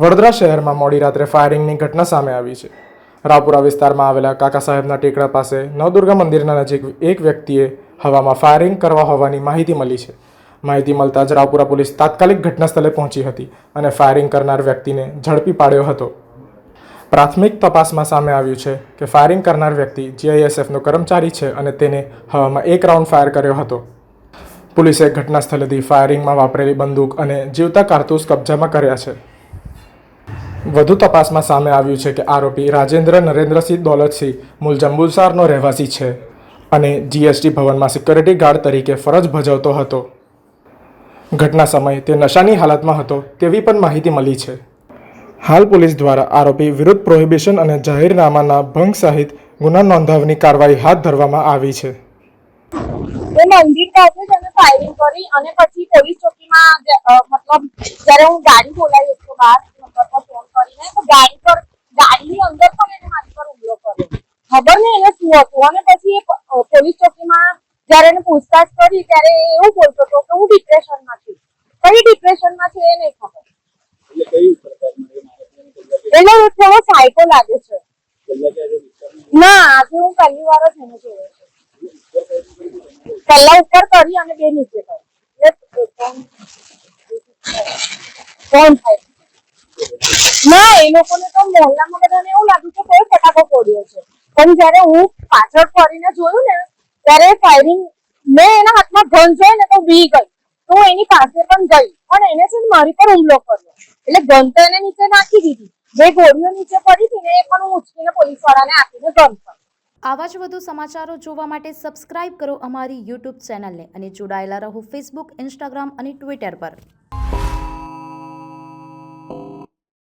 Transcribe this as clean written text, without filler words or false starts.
વડોદરા શહેરમાં મોડી રાત્રે ફાયરિંગની ઘટના સામે આવી છે। રાવપુરા વિસ્તારમાં આવેલા કાકા સાહેબના ટેકરા પાસે નવદુર્ગા મંદિરના નજીક એક વ્યક્તિએ હવામાં ફાયરિંગ કરવા હોવાની માહિતી મળી છે। માહિતી મળતા જ રાવપુરા પોલીસ તાત્કાલિક ઘટનાસ્થળે પહોંચી હતી અને ફાયરિંગ કરનાર વ્યક્તિને ઝડપી પાડ્યો હતો। પ્રાથમિક તપાસમાં સામે આવ્યું છે કે ફાયરિંગ કરનાર વ્યક્તિ જીઆઈએસએફનો કર્મચારી છે અને તેને હવામાં એક રાઉન્ડ ફાયર કર્યો હતો। પોલીસે ઘટનાસ્થળેથી ફાયરિંગમાં વાપરેલી બંદૂક અને જીવતા કારતૂસ કબજામાં કર્યા છે। વધુ તપાસમાં સામે આવ્યું છે કે આરોપી રાજેન્દ્ર નરેન્દ્રસિંહ દોલતસિંહ મૂળ જંબુસરનો રહેવાસી છે અને જીએસટી ભવનમાં સિક્યોરિટી ગાર્ડ તરીકે ફરજ ભજવતો હતો। ઘટના સમયે તે નશાની હાલતમાં હતો તેવી પણ માહિતી મળી છે। હાલ પોલીસ દ્વારા આરોપી વિરુદ્ધ પ્રોહિબિશન અને જાહેરનામાના ભંગ સહિત ગુના નોંધવાની કાર્યવાહી હાથ ધરવામાં આવી છે। એ મંદિર પાસે જ અમે ફાયરિંગ કરી અને પછી પોલીસ ચોકીમાં મતલબ જ્યારે હું ગાડી બોલાવી 112 નંબર પર ફોન કરીને તો ગાડીની અંદર પણ એને મારી પર હુમલો કર્યો। ખબર નહીં એને શું હતું અને પછી એ પોલીસ ચોકીમાં જ્યારે એને પૂછતાછ કરી ત્યારે એવું બોલતો હતો કે હું ડિપ્રેશનમાં છું। કઈ ડિપ્રેશનમાં છે એ નહીં ખબર। એટલે થોડો સાયકો લાગે છે। ના આજે હું પહેલી વાર જ એને જોયો છે। પહેલા ઉપર કરી અને બે નીચે કરી કોણ થાય ના એ લોકોને તો મોહલ્લામાં બધાને એવું લાગ્યું કે કોઈ ફટાકો ફોડ્યો છે પણ જ્યારે હું પાછળ ફરીને જોયું ને ત્યારે ફાયરિંગ મેં એના હાથમાં ગન જોઈ ને તો બી ગઈ તો હું એની પાસે પણ ગઈ પણ એને છે મારી પર હુમલો કર્યો એટલે ગન તો એને નીચે નાખી દીધી જે ગોળીઓ નીચે પડી હતી ને એ પણ હું ઉચકીને પોલીસ વાળાને આપીને ગન પર। આવા જ વધુ સમાચારો જોવા માટે સબસ્ક્રાઇબ કરો અમારી યુટ્યુબ ચેનલને અને જોડાયેલા રહો ફેસબુક, ઇન્સ્ટાગ્રામ અને ટ્વિટર પર।